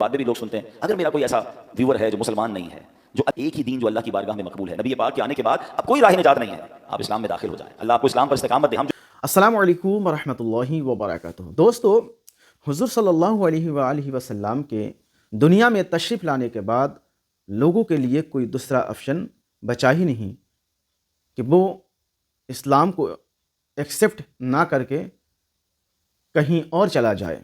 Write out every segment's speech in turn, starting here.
بعد میں بھی لوگ سنتے ہیں اگر میرا کوئی ایسا ویور ہے جو مسلمان نہیں ہے، جو ایک ہی دین جو اللہ کی بارگاہ میں مقبول ہے، نبی پاک کے آنے کے بعد اب کوئی راہ نجات نہیں ہے، آپ اسلام میں داخل ہو جائیں، اللہ آپ کو اسلام پر استقامت دے۔ السلام علیکم ورحمۃ اللہ وبرکاتہ۔ دوستو، حضور صلی اللہ علیہ وآلہ وسلم کے دنیا میں تشریف لانے کے بعد لوگوں کے لیے کوئی دوسرا آپشن بچا ہی نہیں کہ وہ اسلام کو ایکسیپٹ نہ کر کے کہیں اور چلا جائے،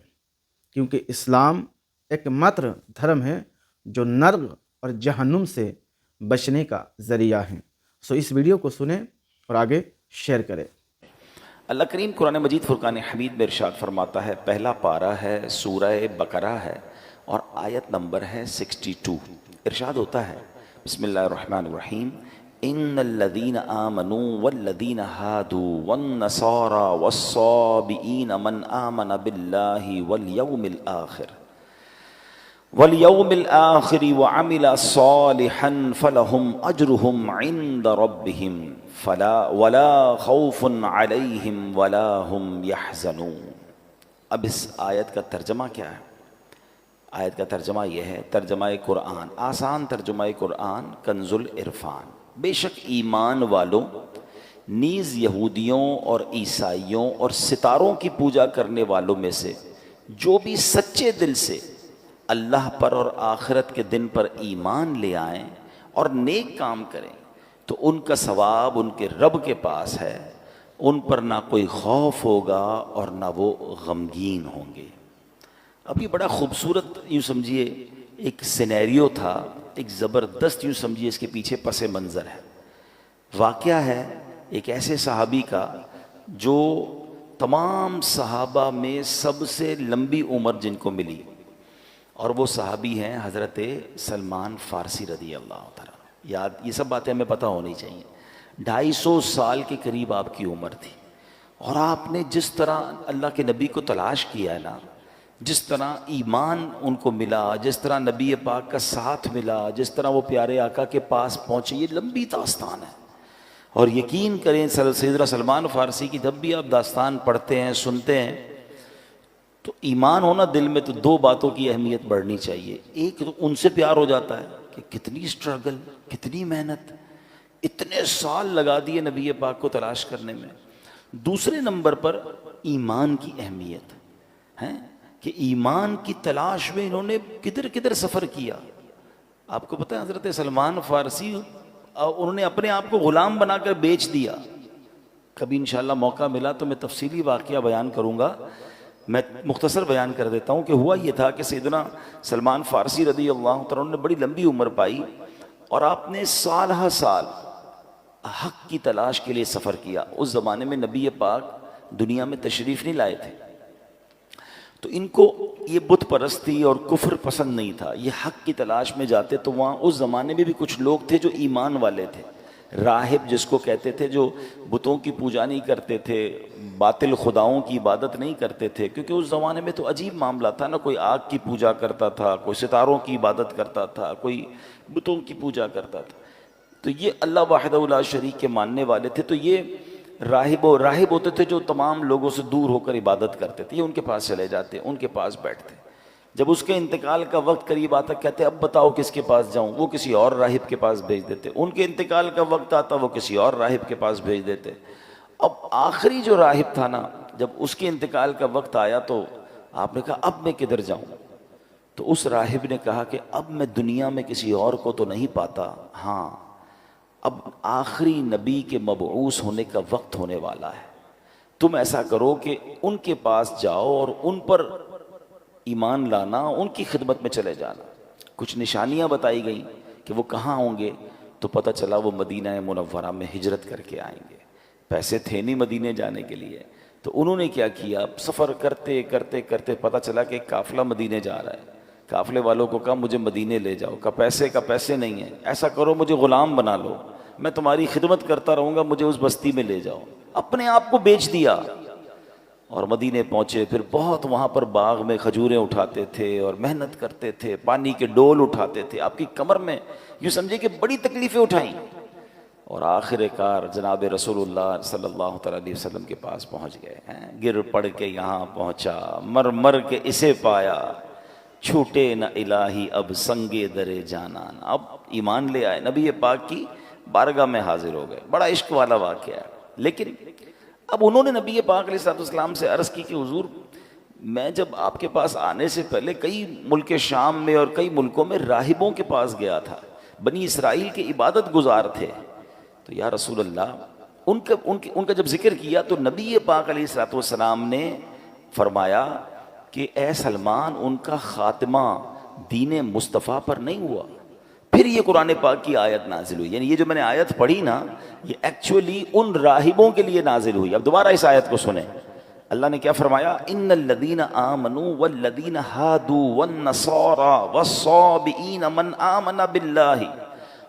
کیونکہ اسلام ایک ماتر دھرم ہے جو نرک اور جہنم سے بچنے کا ذریعہ ہے۔ اس ویڈیو کو سنیں اور آگے شیئر کریں۔ اللہ کریم قرآن مجید فرقان حمید میں ارشاد فرماتا ہے، پہلا پارہ ہے سورہ بقرہ ہے اور آیت نمبر ہے 62۔ ارشاد ہوتا ہے، بسم اللہ الرحمن الرحیم، ان الذین آمنوا والذین ہادوا والنصارى والصابئین من آمن باللہ والیوم الآخر وعمل صالحا فلہم اجرہم عند ربہم ولا خوف علیہم ولا ہم یحزنون۔ اب اس آیت کا ترجمہ کیا ہے؟ آیت کا ترجمہ یہ ہے، ترجمہ قرآن، آسان ترجمہ قرآن، کنز العرفان۔ بے شک ایمان والوں نیز یہودیوں اور عیسائیوں اور ستاروں کی پوجا کرنے والوں میں سے جو بھی سچے دل سے اللہ پر اور آخرت کے دن پر ایمان لے آئیں اور نیک کام کریں تو ان کا ثواب ان کے رب کے پاس ہے، ان پر نہ کوئی خوف ہوگا اور نہ وہ غمگین ہوں گے۔ اب یہ بڑا خوبصورت یوں سمجھیے ایک سینیریو تھا، ایک زبردست یوں سمجھیے اس کے پیچھے پس منظر ہے۔ واقعہ ہے ایک ایسے صحابی کا جو تمام صحابہ میں سب سے لمبی عمر جن کو ملی، اور وہ صحابی ہیں حضرت سلمان فارسی رضی اللہ تعالیٰ۔ یاد یہ سب باتیں ہمیں پتہ ہونی چاہیے۔ 250 سال کے قریب آپ کی عمر تھی، اور آپ نے جس طرح اللہ کے نبی کو تلاش کیا ہے نا، جس طرح ایمان ان کو ملا، جس طرح نبی پاک کا ساتھ ملا، جس طرح وہ پیارے آقا کے پاس پہنچے، یہ لمبی داستان ہے۔ اور یقین کریں سیدنا سلمان فارسی کی جب بھی آپ داستان پڑھتے ہیں سنتے ہیں تو ایمان ہونا دل میں، تو دو باتوں کی اہمیت بڑھنی چاہیے۔ ایک تو ان سے پیار ہو جاتا ہے کہ کتنی سٹرگل، کتنی محنت، اتنے سال لگا دیے نبی پاک کو تلاش کرنے میں۔ دوسرے نمبر پر ایمان کی اہمیت ہے کہ ایمان کی تلاش میں انہوں نے کدھر کدھر سفر کیا۔ آپ کو پتہ ہے حضرت سلمان فارسی انہوں نے اپنے آپ کو غلام بنا کر بیچ دیا۔ کبھی انشاءاللہ موقع ملا تو میں تفصیلی واقعہ بیان کروں گا، میں مختصر بیان کر دیتا ہوں کہ ہوا یہ تھا کہ سیدنا سلمان فارسی رضی اللہ تعالیٰ نے بڑی لمبی عمر پائی، اور آپ نے سال ہر سال حق کی تلاش کے لیے سفر کیا۔ اس زمانے میں نبی پاک دنیا میں تشریف نہیں لائے تھے، تو ان کو یہ بت پرستی اور کفر پسند نہیں تھا، یہ حق کی تلاش میں جاتے تو وہاں اس زمانے میں بھی کچھ لوگ تھے جو ایمان والے تھے، راہب جس کو کہتے تھے، جو بتوں کی پوجا نہیں کرتے تھے، باطل خداؤں کی عبادت نہیں کرتے تھے، کیونکہ اس زمانے میں تو عجیب معاملہ تھا نا، کوئی آگ کی پوجا کرتا تھا، کوئی ستاروں کی عبادت کرتا تھا، کوئی بتوں کی پوجا کرتا تھا۔ تو یہ اللہ وحدہ لا شریک کے ماننے والے تھے، تو یہ راہب ہوتے تھے جو تمام لوگوں سے دور ہو کر عبادت کرتے تھے، یہ ان کے پاس چلے جاتے، ان کے پاس بیٹھتے۔ جب اس کے انتقال کا وقت قریب آتا کہتے اب بتاؤ کس کے پاس جاؤں، وہ کسی اور راہب کے پاس بھیج دیتے۔ ان کے انتقال کا وقت آتا وہ کسی اور راہب کے پاس بھیج دیتے۔ اب آخری جو راہب تھا نا، جب اس کے انتقال کا وقت آیا تو آپ نے کہا اب میں کدھر جاؤں؟ تو اس راہب نے کہا کہ اب میں دنیا میں کسی اور کو تو نہیں پاتا، ہاں اب آخری نبی کے مبعوث ہونے کا وقت ہونے والا ہے، تم ایسا کرو کہ ان کے پاس جاؤ اور ان پر ایمان لانا، ان کی خدمت میں چلے جانا۔ کچھ نشانیاں بتائی گئیں کہ وہ کہاں ہوں گے، تو پتہ چلا وہ مدینہ منورہ میں ہجرت کر کے آئیں گے۔ پیسے تھے نہیں مدینے جانے کے لیے، تو انہوں نے کیا کیا، سفر کرتے کرتے کرتے پتہ چلا کہ ایک قافلہ مدینے جا رہا ہے۔ قافلے والوں کو کہا مجھے مدینے لے جاؤ، کہا پیسے کا پیسے نہیں ہیں، ایسا کرو مجھے غلام بنا لو، میں تمہاری خدمت کرتا رہوں گا، مجھے اس بستی میں لے جاؤ۔ اپنے آپ کو بیچ دیا اور مدینے پہنچے۔ پھر بہت وہاں پر باغ میں کھجوریں اٹھاتے تھے اور محنت کرتے تھے، پانی کے ڈول اٹھاتے تھے، آپ کی کمر میں یوں سمجھے کہ بڑی تکلیفیں اٹھائیں، اور آخر کار جناب رسول اللہ صلی اللہ تعالیٰ علیہ وسلم کے پاس پہنچ گئے ہیں۔ گر پڑ کے یہاں پہنچا، مر مر کے اسے پایا، چھوٹے نہ الہی اب سنگے درے جانان. اب ایمان لے آئے, نبی پاک کی بارگاہ میں حاضر ہو گئے. بڑا عشق والا واقعہ ہے. لیکن اب انہوں نے نبی پاک علیہ السلام سے عرض کی کہ حضور میں جب آپ کے پاس آنے سے پہلے کئی ملک شام میں اور کئی ملکوں میں راہبوں کے پاس گیا تھا, بنی اسرائیل کے عبادت گزار تھے, تو یا رسول اللہ ان کا جب ذکر کیا تو نبی پاک علیہ السلام نے فرمایا کہ اے سلمان ان کا خاتمہ دین مصطفیٰ پر نہیں ہوا. پھر یہ قرآن پاک کی آیت نازل ہوئی. یعنی یہ جو میں نے آیت پڑھی نا, یہ ایکچولی ان راہبوں کے لیے نازل ہوئی. اب دوبارہ اس آیت کو سنیں. اللہ نے کیا فرمایا؟ ان الذین آمنوا والذین ہادوا والنصارى والصابئین من آمن باللہ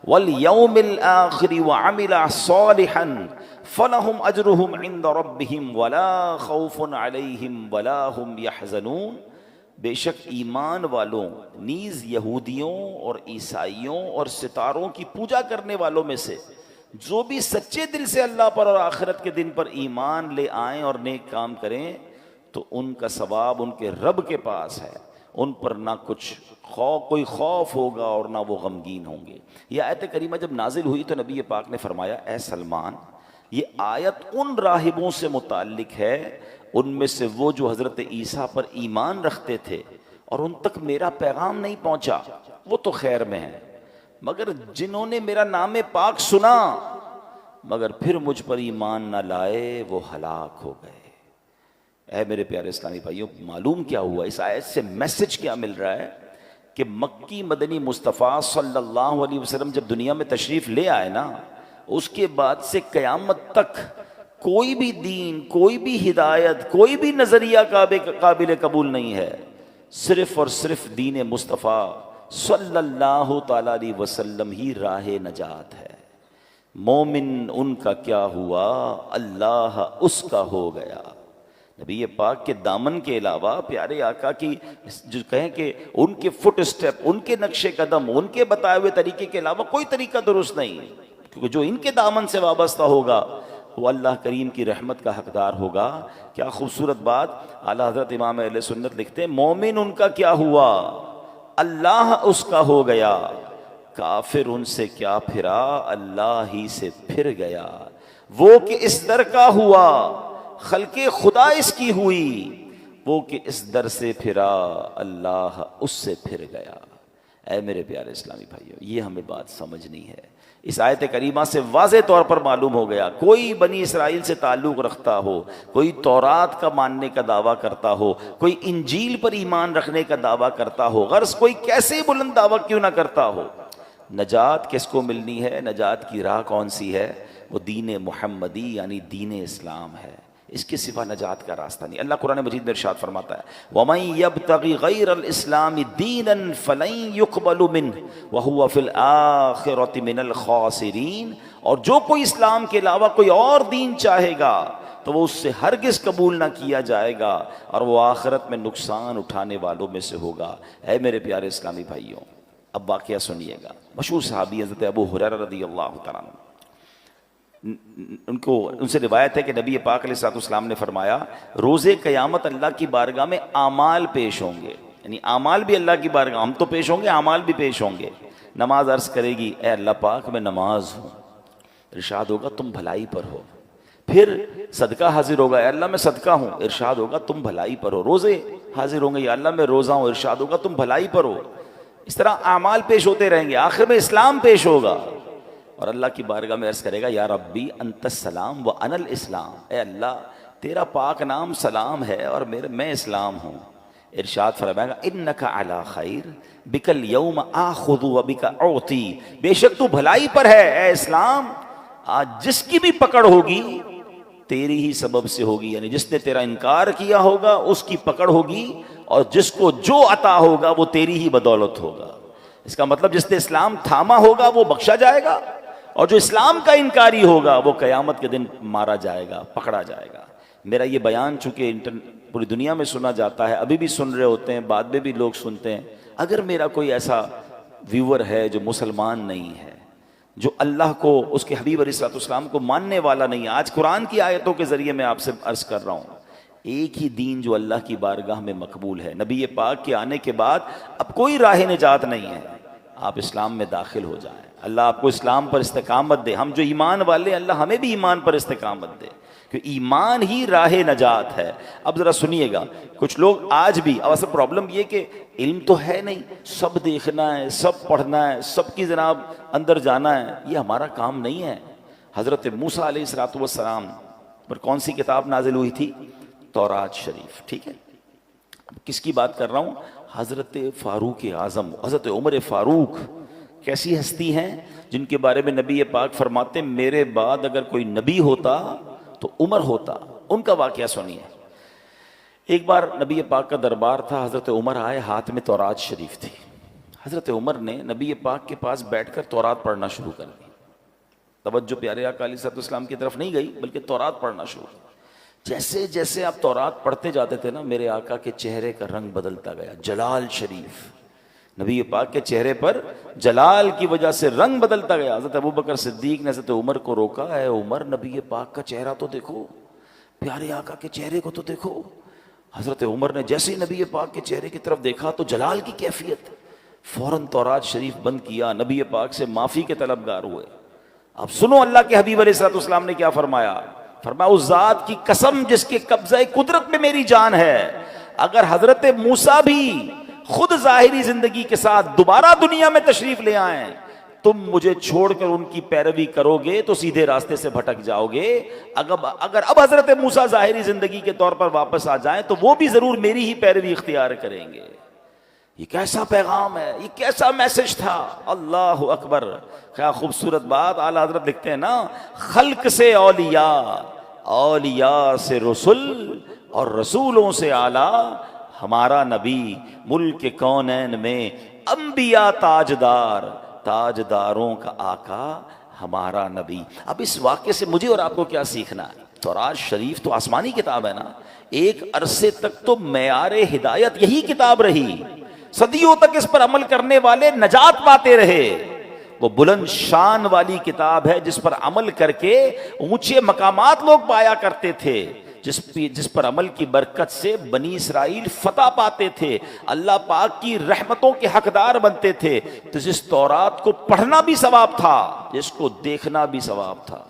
والیوم الآخر وعمل صالحا فلہم اجرہم عند ربہم ولا خوف علیہم ولا ہم یحزنون. بے شک ایمان والوں نیز یہودیوں اور عیسائیوں اور ستاروں کی پوجا کرنے والوں میں سے جو بھی سچے دل سے اللہ پر اور آخرت کے دن پر ایمان لے آئیں اور نیک کام کریں تو ان کا ثواب ان کے رب کے پاس ہے. ان پر نہ کچھ کوئی خوف ہوگا اور نہ وہ غمگین ہوں گے. یہ آیت کریمہ جب نازل ہوئی تو نبی پاک نے فرمایا اے سلمان یہ آیت ان راہبوں سے متعلق ہے, ان میں سے وہ جو حضرت عیسیٰ پر ایمان رکھتے تھے اور ان تک میرا پیغام نہیں پہنچا وہ تو خیر میں ہیں, مگر جنہوں نے میرا نام پاک سنا مگر پھر مجھ پر ایمان نہ لائے وہ ہلاک ہو گئے. اے میرے پیارے اسلامی بھائیوں, معلوم کیا ہوا اس آیت سے؟ میسج کیا مل رہا ہے کہ مکی مدنی مصطفیٰ صلی اللہ علیہ وسلم جب دنیا میں تشریف لے آئے نا, اس کے بعد سے قیامت تک کوئی بھی دین, کوئی بھی ہدایت, کوئی بھی نظریہ قابل قبول نہیں ہے. صرف اور صرف دین مصطفیٰ صلی اللہ تعالی علیہ وسلم ہی راہ نجات ہے. مومن ان کا کیا ہوا, اللہ اس کا ہو گیا. نبی پاک کے دامن کے علاوہ پیارے آقا کی جو کہیں کہ ان کے فٹ اسٹیپ, ان کے نقش قدم, ان کے بتائے ہوئے طریقے کے علاوہ کوئی طریقہ درست نہیں, کیونکہ جو ان کے دامن سے وابستہ ہوگا وہ اللہ کریم کی رحمت کا حقدار ہوگا. کیا خوبصورت بات. اعلیٰ حضرت امام اہل سنت لکھتے ہیں مومن ان کا کیا ہوا, اللہ اس کا ہو گیا. کافر ان سے کیا پھرا, اللہ ہی سے پھر گیا. وہ کہ اس در کا ہوا, خلق خدا اس کی ہوئی. وہ کہ اس در سے پھرا, اللہ اس سے پھر گیا. اے میرے پیارے اسلامی بھائیو, یہ ہمیں بات سمجھنی ہے. اس آیت کریمہ سے واضح طور پر معلوم ہو گیا کوئی بنی اسرائیل سے تعلق رکھتا ہو, کوئی تورات کا ماننے کا دعویٰ کرتا ہو, کوئی انجیل پر ایمان رکھنے کا دعویٰ کرتا ہو, غرض کوئی کیسے بلند دعویٰ کیوں نہ کرتا ہو, نجات کس کو ملنی ہے, نجات کی راہ کون سی ہے؟ وہ دین محمدی یعنی دین اسلام ہے. اس کے سوا نجات کا راستہ نہیں. اللہ قرآن مجید میں ارشاد فرماتا ہے وَمَن يَبْتَغِ غَيْرَ الْإِسْلَامِ دِينًا فَلَن يُقْبَلُ مِنْهُ وَهُوَ فِي الْآخِرَةِ مِنَ الْخَاسِرِينَ. اور جو کوئی اسلام کے علاوہ کوئی اور دین چاہے گا تو وہ اس سے ہرگز قبول نہ کیا جائے گا اور وہ آخرت میں نقصان اٹھانے والوں میں سے ہوگا. اے میرے پیارے اسلامی بھائیوں, اب واقعہ سنیے گا. مشہور صحابی حضرت ابو ہریرہ رضی اللہ تعالیٰ عنہ, ان سے روایت ہے کہ نبی پاک علیہ السلام نے فرمایا روز قیامت اللہ کی بارگاہ میں اعمال پیش ہوں گے. یعنی اعمال بھی اللہ کی بارگاہ, ہم تو پیش ہوں گے, اعمال بھی پیش ہوں گے. نماز عرض کرے گی اے اللہ پاک میں نماز ہوں, ارشاد ہوگا تم بھلائی پر ہو. پھر صدقہ حاضر ہوگا, اے اللہ میں صدقہ ہوں, ارشاد ہوگا تم بھلائی پر ہو. روزے حاضر ہوں گے, یا اللہ میں روزہ ہوں, ارشاد ہوگا تم بھلائی پر ہو. اس طرح اعمال پیش ہوتے رہیں گے, آخر میں اسلام پیش ہوگا اور اللہ کی بارگاہ میں عرض کرے گا یا ربی انت السلام و انا الاسلام, اے اللہ تیرا پاک نام سلام ہے اور میں اسلام ہوں. ارشاد فرمائے گا انک علی خیر بک الیوم آخذ و بک اعطی, بے شک تو بھلائی پر ہے اے اسلام, آج جس کی بھی پکڑ ہوگی تیری ہی سبب سے ہوگی. یعنی جس نے تیرا انکار کیا ہوگا اس کی پکڑ ہوگی, اور جس کو جو عطا ہوگا وہ تیری ہی بدولت ہوگا. اس کا مطلب جس نے اسلام تھاما ہوگا وہ بخشا جائے گا, اور جو اسلام کا انکاری ہوگا وہ قیامت کے دن مارا جائے گا, پکڑا جائے گا. میرا یہ بیان چونکہ پوری دنیا میں سنا جاتا ہے, ابھی بھی سن رہے ہوتے ہیں, بعد میں بھی لوگ سنتے ہیں. اگر میرا کوئی ایسا ویور ہے جو مسلمان نہیں ہے, جو اللہ کو, اس کے حبیب علیہ السلام کو ماننے والا نہیں ہے, آج قرآن کی آیتوں کے ذریعے میں آپ سے عرض کر رہا ہوں, ایک ہی دین جو اللہ کی بارگاہ میں مقبول ہے. نبی پاک کے آنے کے بعد اب کوئی راہ نجات نہیں ہے. آپ اسلام میں داخل ہو جائیں, اللہ آپ کو اسلام پر استقامت دے. ہم جو ایمان والے, اللہ ہمیں بھی ایمان پر استقامت دے, کہ ایمان ہی راہ نجات ہے. اب ذرا سنیے گا, کچھ لوگ آج بھی, اب اصل پرابلم یہ کہ علم تو ہے نہیں, سب دیکھنا ہے, سب پڑھنا ہے, سب کی جناب اندر جانا ہے, یہ ہمارا کام نہیں ہے. حضرت موسیٰ علیہ السلام پر کون سی کتاب نازل ہوئی تھی؟ تورات شریف. ٹھیک ہے, کس کی بات کر رہا ہوں؟ حضرت فاروق اعظم, حضرت عمر فاروق. کیسی ہستی ہیں جن کے بارے میں نبی پاک فرماتے میرے بعد اگر کوئی نبی ہوتا تو عمر ہوتا. ان کا واقعہ سنیے. ایک بار نبی پاک کا دربار تھا, حضرت عمر آئے, ہاتھ میں تورات شریف تھی. حضرت عمر نے نبی پاک کے پاس بیٹھ کر تورات پڑھنا شروع کر دی. توجہ پیارے آقا علیہ الصلوۃ والسلام کی طرف نہیں گئی, بلکہ تورات پڑھنا شروع کی. جیسے جیسے آپ تورات پڑھتے جاتے تھے نا, میرے آقا کے چہرے کا رنگ بدلتا گیا. جلال شریف, نبی پاک کے چہرے پر جلال کی وجہ سے رنگ بدلتا گیا. حضرت ابوبکر صدیق نے حضرت عمر کو روکا, اے عمر نبی پاک کا چہرہ تو دیکھو, پیارے آقا کے چہرے کو تو دیکھو. حضرت عمر نے جیسے ہی نبی پاک کے چہرے کی طرف دیکھا تو جلال کی کیفیت, فوراً تورات شریف بند کیا, نبی پاک سے معافی کے طلبگار ہوئے. اب سنو اللہ کے حبیب علیہ الصلوۃ والسلام نے کیا فرمایا. فرمایا اس ذات کی قسم جس کے قبضہ قدرت میں میری جان ہے, اگر حضرت موسیٰ بھی خود ظاہری زندگی کے ساتھ دوبارہ دنیا میں تشریف لے آئیں, تم مجھے چھوڑ کر ان کی پیروی کرو گے تو سیدھے راستے سے بھٹک جاؤ گے. اگر اب حضرت موسیٰ ظاہری زندگی کے طور پر واپس آ جائیں تو وہ بھی ضرور میری ہی پیروی اختیار کریں گے. یہ کیسا پیغام ہے, یہ کیسا میسج تھا. اللہ اکبر, کیا خوبصورت بات. اعلیٰ حضرت لکھتے ہیں نا, خلق سے اولیاء, اولیاء سے رسول, اور رسولوں سے اعلیٰ ہمارا نبی, ملک کونین میں انبیاء تاجدار, تاجداروں کا آقا ہمارا نبی. اب اس واقعے سے مجھے اور آپ کو کیا سیکھنا ہے؟ تورات شریف تو آسمانی کتاب ہے نا, ایک عرصے تک تو معیار ہدایت یہی کتاب رہی, صدیوں تک اس پر عمل کرنے والے نجات پاتے رہے. وہ بلند شان والی کتاب ہے جس پر عمل کر کے اونچے مقامات لوگ پایا کرتے تھے, جس پر عمل کی برکت سے بنی اسرائیل فتح پاتے تھے, اللہ پاک کی رحمتوں کے حقدار بنتے تھے. تو جس تورات کو پڑھنا بھی ثواب تھا, جس کو دیکھنا بھی ثواب تھا.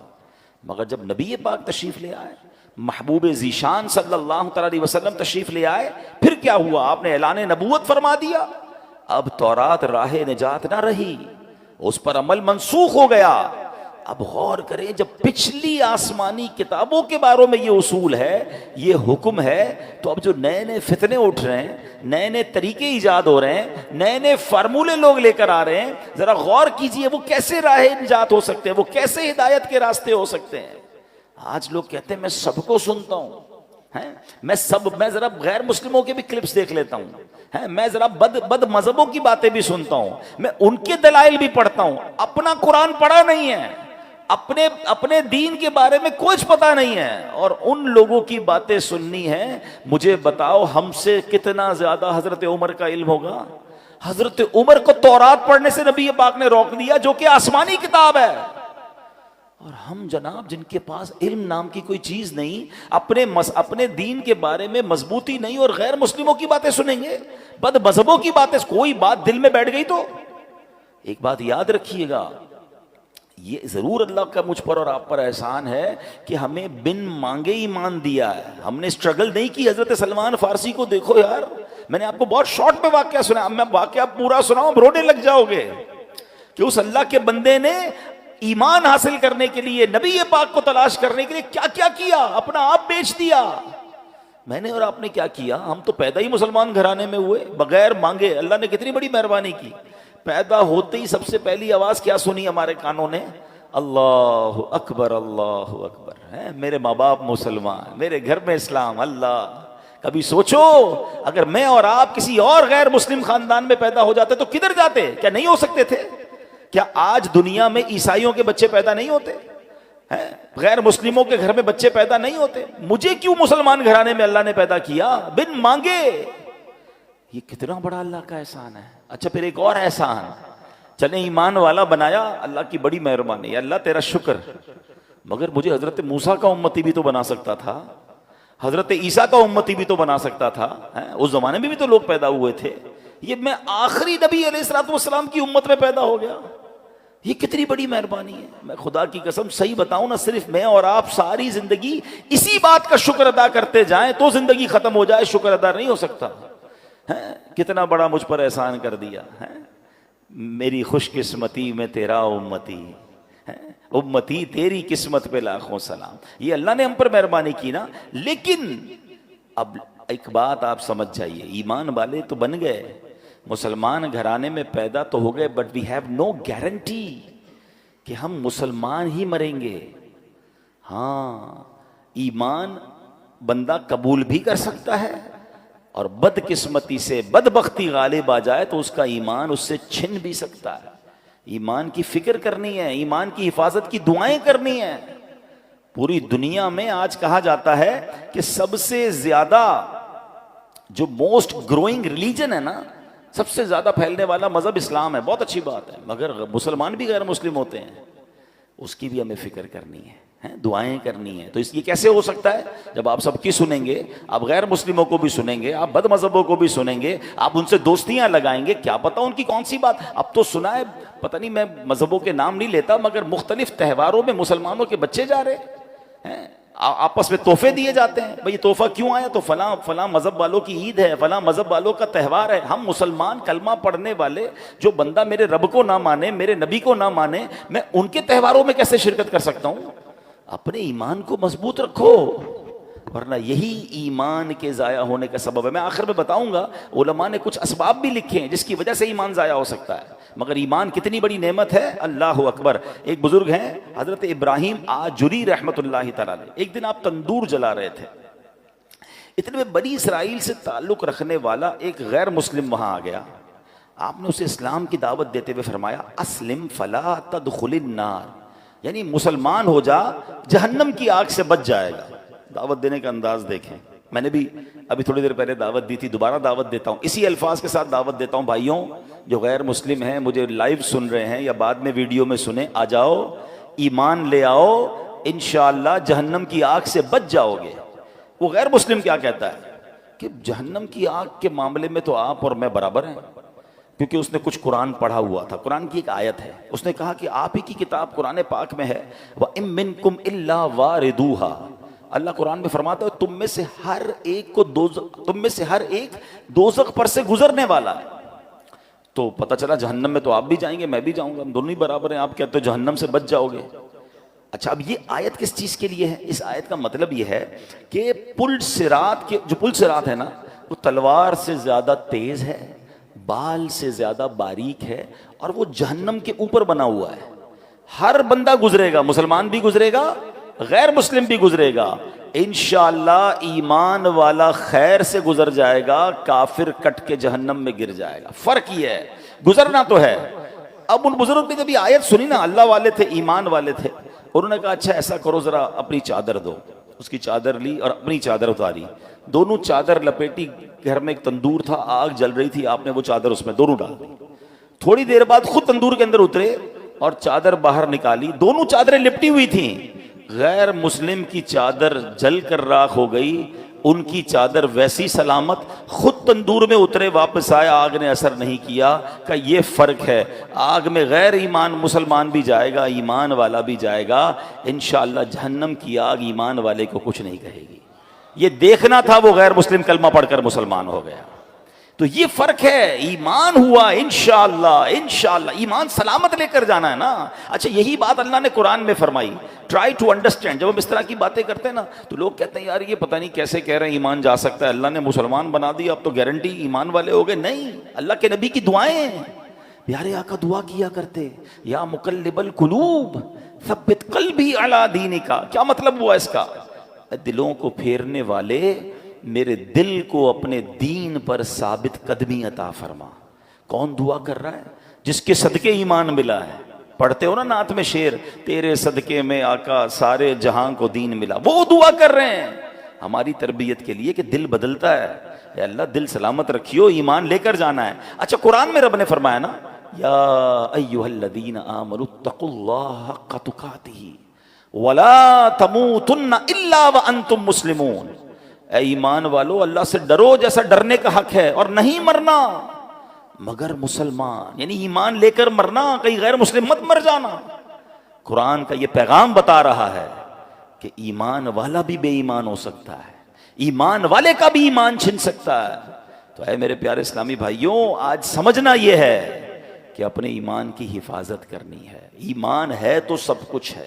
مگر جب نبی پاک تشریف لے آئے, محبوب ذیشان صلی اللہ تعالی علیہ وسلم تشریف لے آئے, پھر کیا ہوا؟ آپ نے اعلان نبوت فرما دیا. اب تورات راہ نجات نہ رہی, اس پر عمل منسوخ ہو گیا. اب غور کریں, جب پچھلی آسمانی کتابوں کے بارے میں یہ اصول ہے, یہ حکم ہے, تو اب جو نئے نئے فتنے اٹھ رہے ہیں, نئے نئے طریقے ایجاد ہو رہے ہیں, نئے نئے فارمولے لوگ لے کر آ رہے ہیں, ذرا غور کیجئے وہ کیسے راہ نجات ہو سکتے ہیں, وہ کیسے ہدایت کے راستے ہو سکتے ہیں. آج لوگ کہتے ہیں میں سب کو سنتا ہوں, میں ذرا غیر مسلموں کے بھی کلپس دیکھ لیتا ہوں, میں ذرا بد مذہبوں کی باتیں بھی سنتا ہوں, میں ان کے دلائل بھی پڑھتا ہوں, اپنا قرآن پڑھا نہیں ہے, اپنے دین کے بارے میں کچھ پتا نہیں ہے, اور ان لوگوں کی باتیں سننی ہے. مجھے بتاؤ ہم سے کتنا زیادہ حضرت عمر کا علم ہوگا؟ حضرت عمر کو تورات پڑھنے سے نبی پاک نے روک دیا, جو کہ آسمانی کتاب ہے. اور ہم جناب جن کے پاس علم نام کی کوئی چیز نہیں, اپنے دین کے بارے میں مضبوطی نہیں, اور غیر مسلموں کی باتیں سنیں گے, بد مذہبوں کی باتیں. کوئی بات دل میں بیٹھ گئی تو ایک بات یاد رکھیے گا, یہ ضرور اللہ کا مجھ پر اور آپ پر احسان ہے کہ ہمیں بن مانگے ایمان دیا ہے. ہم نے اسٹرگل نہیں کی. حضرت سلمان فارسی کو دیکھو یار, میں نے آپ کو بہت شارٹ میں واقعہ سنا, میں واقعہ پورا سناؤں رونے لگ جاؤ گے, کہ اس اللہ کے بندے نے ایمان حاصل کرنے کے لیے, نبی پاک کو تلاش کرنے کے لیے کیا کیا کیا, اپنا آپ بیچ دیا. میں نے اور آپ نے کیا کیا؟ ہم تو پیدا ہی مسلمان گھرانے میں ہوئے, بغیر مانگے. اللہ نے کتنی بڑی مہربانی کی, پیدا ہوتے ہی سب سے پہلی آواز کیا سنی ہمارے کانوں نے؟ اللہ اکبر, اللہ اکبر. میرے ماں باپ مسلمان, میرے گھر میں اسلام. اللہ, کبھی سوچو اگر میں اور آپ کسی اور غیر مسلم خاندان میں پیدا ہو جاتے تو کدھر جاتے؟ کیا نہیں ہو سکتے تھے؟ کیا آج دنیا میں عیسائیوں کے بچے پیدا نہیں ہوتے؟ غیر مسلموں کے گھر میں بچے پیدا نہیں ہوتے؟ مجھے کیوں مسلمان گھرانے میں اللہ نے پیدا کیا بن مانگے؟ یہ کتنا بڑا اللہ کا احسان ہے. اچھا پھر ایک اور احسان, چلیں ایمان والا بنایا, اللہ کی بڑی مہربانی, اللہ تیرا شکر, مگر مجھے حضرت موسیٰ کا امتی بھی تو بنا سکتا تھا. حضرت عیسیٰ کا امتی بھی تو بنا سکتا تھا، اس زمانے میں بھی تو لوگ پیدا ہوئے تھے، یہ میں آخری نبی علیہ الصلوۃ والسلام کی امت میں پیدا ہو گیا، یہ کتنی بڑی مہربانی ہے۔ میں خدا کی قسم صحیح بتاؤں نا، صرف میں اور آپ ساری زندگی اسی بات کا شکر ادا کرتے جائیں تو زندگی ختم ہو جائے، شکر ادا نہیں ہو سکتا۔ کتنا بڑا مجھ پر احسان کر دیا ہے، میری خوش قسمتی میں تیرا امتی، امتی تیری قسمت پہ لاکھوں سلام۔ یہ اللہ نے ہم پر مہربانی کی نا۔ لیکن اب ایک بات آپ سمجھ جائیے، ایمان والے تو بن گئے، مسلمان گھرانے میں پیدا تو ہو گئے، but we have no guarantee کہ ہم مسلمان ہی مریں گے۔ ہاں، ایمان بندہ قبول بھی کر سکتا ہے، اور بدقسمتی سے بدبختی غالب آ جائے تو اس کا ایمان اس سے چھن بھی سکتا ہے۔ ایمان کی فکر کرنی ہے، ایمان کی حفاظت کی دعائیں کرنی ہیں۔ پوری دنیا میں آج کہا جاتا ہے کہ سب سے زیادہ جو موسٹ گروئنگ ریلیجن ہے نا، سب سے زیادہ پھیلنے والا مذہب اسلام ہے۔ بہت اچھی بات ہے، مگر مسلمان بھی غیر مسلم ہوتے ہیں، اس کی بھی ہمیں فکر کرنی ہے، دعائیں کرنی ہیں۔ تو یہ کیسے ہو سکتا ہے؟ جب آپ سب کی سنیں گے، آپ غیر مسلموں کو بھی سنیں گے، آپ بد مذہبوں کو بھی سنیں گے، آپ ان سے دوستیاں لگائیں گے، کیا پتہ ان کی کون سی بات۔ اب تو سنا ہے، پتہ نہیں، میں مذہبوں کے نام نہیں لیتا، مگر مختلف تہواروں میں مسلمانوں کے بچے جا رہے ہیں، آپس میں تحفے دیے جاتے ہیں۔ بھئی یہ تحفہ کیوں آیا؟ تو فلاں مذہب والوں کی عید ہے، فلاں مذہب والوں کا تہوار ہے۔ ہم مسلمان کلمہ پڑھنے والے، جو بندہ میرے رب کو نہ مانے، میرے نبی کو نہ مانے، میں ان کے تہواروں میں کیسے شرکت کر سکتا ہوں؟ اپنے ایمان کو مضبوط رکھو، ورنہ یہی ایمان کے ضائع ہونے کا سبب ہے۔ میں آخر میں بتاؤں گا، علماء نے کچھ اسباب بھی لکھے ہیں جس کی وجہ سے ایمان ضائع ہو سکتا ہے، مگر ایمان کتنی بڑی نعمت ہے، اللہ اکبر۔ ایک بزرگ ہیں حضرت ابراہیم آجری رحمۃ اللہ تعالی علیہ، ایک دن آپ تندور جلا رہے تھے، اتنے میں بنی اسرائیل سے تعلق رکھنے والا ایک غیر مسلم وہاں آ گیا۔ آپ نے اسے اسلام کی دعوت دیتے ہوئے فرمایا، اسلم فلا تدخل النار، یعنی مسلمان ہو جا، جہنم کی آگ سے بچ جائے گا۔ دعوت دینے کا انداز دیکھیں۔ میں نے بھی ابھی تھوڑی دیر پہلے دعوت دی تھی، دوبارہ دعوت دیتا ہوں، اسی الفاظ کے ساتھ دعوت دیتا ہوں، بھائیوں جو غیر مسلم ہیں، مجھے لائیو سن رہے ہیں یا بعد میں ویڈیو میں سنیں، آ جاؤ، ایمان لے آؤ، انشاءاللہ جہنم کی آگ سے بچ جاؤ گے۔ وہ غیر مسلم کیا کہتا ہے کہ جہنم کی آگ کے معاملے میں تو آپ اور میں برابر ہیں، کیونکہ اس نے کچھ قرآن پڑھا ہوا تھا، قرآن کی ایک آیت ہے، اس نے کہا کہ آپ ہی کی کتاب قرآن پاک میں ہے، وَإِن مِّنكُمْ إِلَّا وَارِدُوهَا، اللہ قرآن میں فرماتا ہے تم میں سے ہر ایک دوزخ پر سے گزرنے والا ہے۔ تو پتہ چلا جہنم میں تو آپ بھی جائیں گے، میں بھی جاؤں گا، ہم دونوں ہی برابر ہیں۔ آپ کہتے ہو جہنم سے بچ جاؤ گے۔ اچھا، اب یہ آیت کس چیز کے لیے ہے؟ اس آیت کا مطلب یہ ہے کہ پل صراط ہے نا، وہ تلوار سے زیادہ تیز ہے، بال سے زیادہ باریک ہے، اور وہ جہنم کے اوپر بنا ہوا ہے۔ ہر بندہ گزرے گا، مسلمان بھی گزرے گا، غیر مسلم بھی گزرے گا، انشاءاللہ ایمان والا خیر سے گزر جائے گا، کافر کٹ کے جہنم میں گر جائے گا۔ فرق یہ ہے، گزرنا تو ہے۔ اب ان بزرگ نے جب یہ آیت سنی نا، اللہ والے تھے، ایمان والے تھے، انہوں نے کہا اچھا ایسا کرو، ذرا اپنی چادر دو۔ اس کی چادر لی اور اپنی چادر اتاری، دونوں چادر لپیٹی، گھر میں ایک تندور تھا، آگ جل رہی تھی، آپ نے وہ چادر اس میں دونوں ڈال دی۔ تھوڑی دیر بعد خود تندور کے اندر اترے اور چادر باہر نکالی، دونوں چادریں لپٹی ہوئی تھیں۔ غیر مسلم کی چادر جل کر راکھ ہو گئی، ان کی چادر ویسی سلامت، خود تندور میں اترے واپس آئے، آگ نے اثر نہیں کیا۔ کہ یہ فرق ہے، آگ میں غیر ایمان مسلمان بھی جائے گا، ایمان والا بھی جائے گا، انشاءاللہ جہنم کی آگ ایمان والے کو کچھ نہیں کہے گی۔ یہ دیکھنا تھا، وہ غیر مسلم کلمہ پڑھ کر مسلمان ہو گیا۔ تو یہ فرق ہے، ایمان ہوا انشاءاللہ ایمان سلامت لے کر جانا ہے نا۔ اچھا، یہی بات اللہ نے قرآن میں فرمائی۔ Try to understand. جب ہم اس طرح کی باتیں کرتے ہیں نا، تو لوگ کہتے ہیں یار یہ پتہ نہیں کیسے کہہ رہے ہیں ایمان جا سکتا ہے، اللہ نے مسلمان بنا دیا، اب تو گارنٹی ایمان والے ہو گئے۔ نہیں، اللہ کے نبی کی دعائیں ہیں، پیارے آقا دعا کیا کرتے، یا مقلب القلوب ثبت قلبی علی دینک۔ کیا مطلب ہوا اس کا؟ دلوں کو پھیرنے والے، میرے دل کو اپنے دین پر ثابت قدمی عطا فرما۔ کون دعا کر رہا ہے؟ جس کے صدقے ایمان ملا ہے۔ پڑھتے ہو نا نعت میں شعر، تیرے صدقے میں آقا سارے جہاں کو دین ملا، وہ دعا کر رہے ہیں ہماری تربیت کے لیے کہ دل بدلتا ہے۔ اے اللہ دل سلامت رکھیو، ایمان لے کر جانا ہے۔ اچھا، قرآن میں رب نے فرمایا نا، یا ایھا الذین آمنوا اتقوا اللہ حق تقاتہ ولا تموتن الا وانتم مسلمون۔ اے ایمان والو اللہ سے ڈرو جیسا ڈرنے کا حق ہے، اور نہیں مرنا مگر مسلمان، یعنی ایمان لے کر مرنا، کہیں غیر مسلم مت مر جانا۔ قرآن کا یہ پیغام بتا رہا ہے کہ ایمان والا بھی بے ایمان ہو سکتا ہے، ایمان والے کا بھی ایمان چھن سکتا ہے۔ تو اے میرے پیارے اسلامی بھائیوں، آج سمجھنا یہ ہے کہ اپنے ایمان کی حفاظت کرنی ہے۔ ایمان ہے تو سب کچھ ہے۔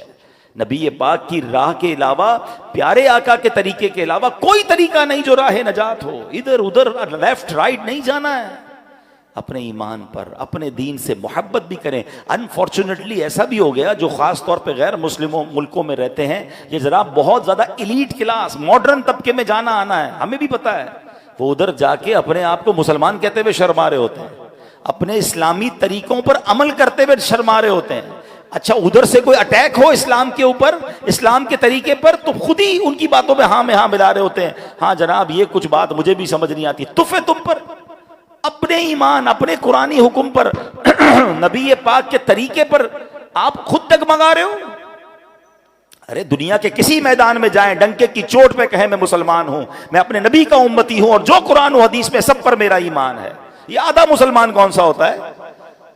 نبی پاک کی راہ کے علاوہ، پیارے آقا کے طریقے کے علاوہ کوئی طریقہ نہیں جو راہ نجات ہو۔ ادھر ادھر لیفٹ رائٹ نہیں جانا ہے۔ اپنے ایمان پر، اپنے دین سے محبت بھی کریں۔ انفارچونیٹلی ایسا بھی ہو گیا جو خاص طور پہ غیر مسلموں ملکوں میں رہتے ہیں، یہ ذرا بہت زیادہ ایلیٹ کلاس، ماڈرن طبقے میں جانا آنا ہے، ہمیں بھی پتا ہے، وہ ادھر جا کے اپنے آپ کو مسلمان کہتے ہوئے شرما رہے ہوتے ہیں، اپنے اسلامی طریقوں پر عمل کرتے ہوئے شرما رہے ہوتے ہیں۔ اچھا ادھر سے کوئی اٹیک ہو اسلام کے اوپر، اسلام کے طریقے پر، تو خود ہی ان کی باتوں میں ہاں میں ہاں ملا رہے ہوتے ہیں، ہاں جناب یہ کچھ بات مجھے بھی سمجھ نہیں آتی، تف ہے تم پر۔ اپنے ایمان، اپنے قرآنی حکم پر، نبی پاک کے طریقے پر آپ خود ڈگمگا رہے ہو۔ ارے دنیا کے کسی میدان میں جائیں، ڈنکے کی چوٹ پہ کہیں میں مسلمان ہوں، میں اپنے نبی کا امتی ہوں، اور جو قرآن و حدیث میں سب پر میرا ایمان ہے۔ یہ آدھا مسلمان کون سا ہوتا ہے؟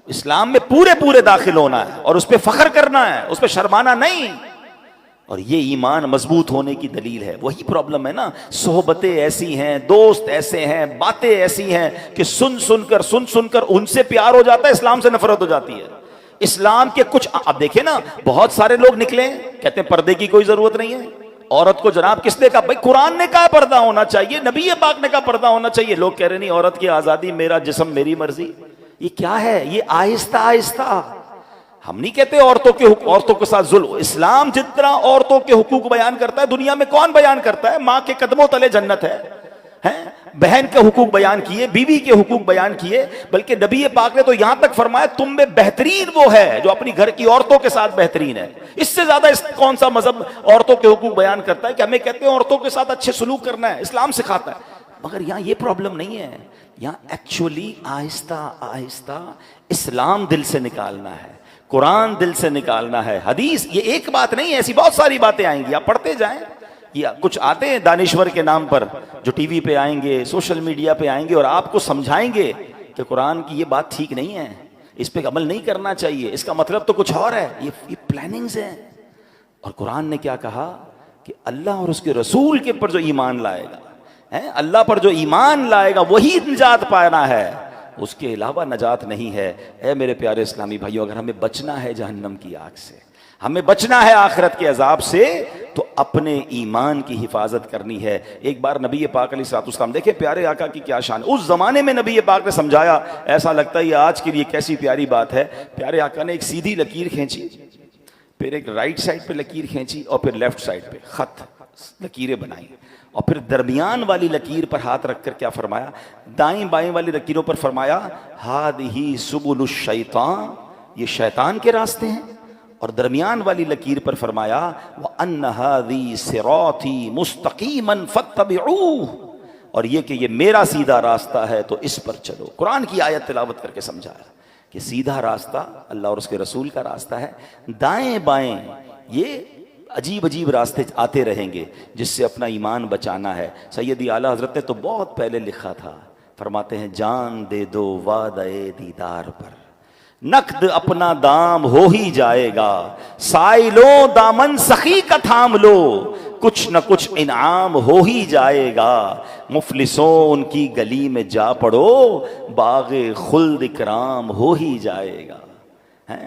اسلام میں پورے داخل ہونا ہے اور اس پہ فخر کرنا ہے، اس پہ شرمانا نہیں۔ اور یہ ایمان مضبوط ہونے کی دلیل ہے۔ وہی پرابلم ہے نا، صحبتیں ایسی ہیں، دوست ایسے ہیں، باتیں ایسی ہیں کہ سن سن کر ان سے پیار ہو جاتا ہے، اسلام سے نفرت ہو جاتی ہے۔ اسلام کے کچھ، اب دیکھیں نا، بہت سارے لوگ نکلے کہتے ہیں پردے کی کوئی ضرورت نہیں ہے، عورت کو جناب کس نے کہا؟ بھائی قرآن نے کہا پردہ ہونا چاہیے، نبی پاک نے کہا پردہ ہونا چاہیے، لوگ کہہ رہے نہیں، عورت کی آزادی، میرا جسم میری مرضی۔ یہ کیا ہے؟ یہ آہستہ آہستہ، ہم نہیں کہتے عورتوں کے ساتھ ظلم۔ اسلام جتنا عورتوں کے حقوق بیان کرتا ہے، دنیا میں کون بیان کرتا ہے؟ ماں کے قدموں تلے جنت ہے، بہن کے حقوق بیان کیے، بیوی کے حقوق بیان کیے، بلکہ نبی پاک نے تو یہاں تک فرمایا تم میں بہترین وہ ہے جو اپنی گھر کی عورتوں کے ساتھ بہترین ہے۔ اس سے زیادہ کون سا مذہب عورتوں کے حقوق بیان کرتا ہے؟ کہ ہمیں کہتے ہیں عورتوں کے ساتھ اچھے سلوک کرنا ہے، اسلام سکھاتا ہے، مگر یہاں یہ پرابلم نہیں ہے۔ یہاں ایکچولی آہستہ آہستہ اسلام دل سے نکالنا ہے، قرآن دل سے نکالنا ہے، حدیث۔ یہ ایک بات نہیں ہے، ایسی بہت ساری باتیں آئیں گی، آپ پڑھتے جائیں۔ یہ کچھ آتے ہیں دانشور کے نام پر جو ٹی وی پہ آئیں گے، سوشل میڈیا پہ آئیں گے اور آپ کو سمجھائیں گے کہ قرآن کی یہ بات ٹھیک نہیں ہے، اس پہ عمل نہیں کرنا چاہیے، اس کا مطلب تو کچھ اور ہے، یہ پلاننگز ہیں۔ اور قرآن نے کیا کہا کہ اللہ اور اس کے رسول کے پر جو ایمان لائے گا، اللہ پر جو ایمان لائے گا وہی نجات پانا ہے، اس کے علاوہ نجات نہیں ہے۔ اے میرے پیارے اسلامی بھائیوں، اگر ہمیں بچنا ہے جہنم کی آگ سے، ہمیں بچنا ہے آخرت کے عذاب سے، تو اپنے ایمان کی حفاظت کرنی ہے۔ ایک بار نبی پاک علیہ الصلوۃ والسلام، دیکھیں پیارے آقا کی کیا شان، اس زمانے میں نبی پاک نے سمجھایا، ایسا لگتا ہے یہ آج کے لیے کیسی پیاری بات ہے۔ پیارے آقا نے ایک سیدھی لکیر کھینچی، پھر ایک رائٹ سائڈ پہ لکیر کھینچی، اور پھر لیفٹ سائڈ پہ خط لکیریں بنائیں، اور پھر درمیان والی لکیر پر ہاتھ رکھ کر کیا فرمایا؟ دائیں بائیں والی لکیروں پر فرمایا ہادہ سبل الشیطان، یہ شیطان کے راستے ہیں، اور درمیان والی لکیر پر فرمایا وَأَنَّ هَذِي صِرَاطِي مُسْتَقِيمًا فَاتَّبِعُوهُ، اور یہ کہ یہ میرا سیدھا راستہ ہے تو اس پر چلو۔ قرآن کی آیت تلاوت کر کے سمجھایا کہ سیدھا راستہ اللہ اور اس کے رسول کا راستہ ہے، دائیں بائیں یہ عجیب عجیب راستے آتے رہیں گے جس سے اپنا ایمان بچانا ہے۔ سیدی اعلیٰ حضرت نے تو بہت پہلے لکھا تھا، فرماتے ہیں جان دے دو وعدہ دیدار پر، نقد اپنا دام ہو ہی جائے گا، سائلوں دامن سخی کا تھام لو، کچھ نہ کچھ انعام ہو ہی جائے گا، مفلسوں ان کی گلی میں جا پڑو، باغ خلد اکرام ہو ہی جائے گا۔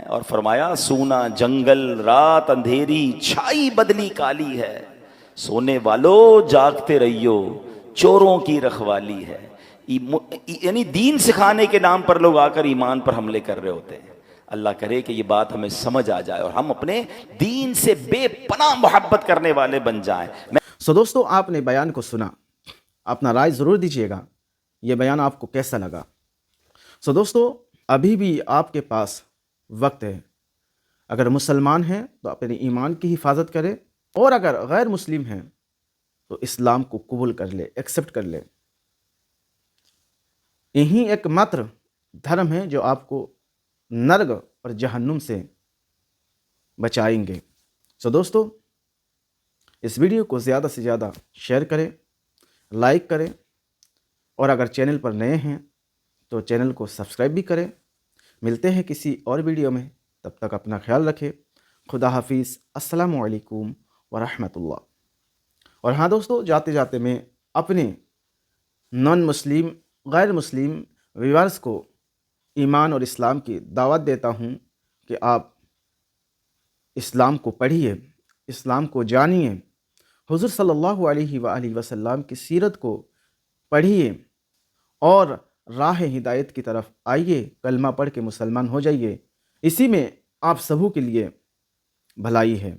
اور فرمایا سونا جنگل رات اندھیری چھائی بدلی کالی ہے، سونے والو جاگتے رہیو چوروں کی رکھوالی ہے۔ یعنی دین سکھانے کے نام پر لوگ آ کر ایمان پر حملے کر رہے ہوتے ہیں۔ اللہ کرے کہ یہ بات ہمیں سمجھ آ جائے اور ہم اپنے دین سے بے پناہ محبت کرنے والے بن جائیں۔ دوستو آپ نے بیان کو سنا، اپنا رائے ضرور دیجیے گا، یہ بیان آپ کو کیسا لگا۔ دوستو ابھی بھی آپ کے پاس وقت ہے، اگر مسلمان ہیں تو اپنے ایمان کی حفاظت کرے، اور اگر غیر مسلم ہیں تو اسلام کو قبول کر لے، ایکسپٹ کر لے۔ یہی ایک ماتر دھرم ہے جو آپ کو نرگ اور جہنم سے بچائیں گے۔ دوستو اس ویڈیو کو زیادہ سے زیادہ شیئر کریں، لائک کریں، اور اگر چینل پر نئے ہیں تو چینل کو سبسکرائب بھی کریں۔ ملتے ہیں کسی اور ویڈیو میں، تب تک اپنا خیال رکھیں۔ خدا حافظ۔ السلام علیکم ورحمۃ اللہ۔ اور ہاں دوستو، جاتے جاتے میں اپنے نان مسلم، غیر مسلم ویورز کو ایمان اور اسلام کی دعوت دیتا ہوں کہ آپ اسلام کو پڑھیے، اسلام کو جانیے، حضور صلی اللہ علیہ وآلہ وسلم کی سیرت کو پڑھیے اور راہ ہدایت کی طرف آئیے، کلمہ پڑھ کے مسلمان ہو جائیے۔ اسی میں آپ سبوں کے لیے بھلائی ہے۔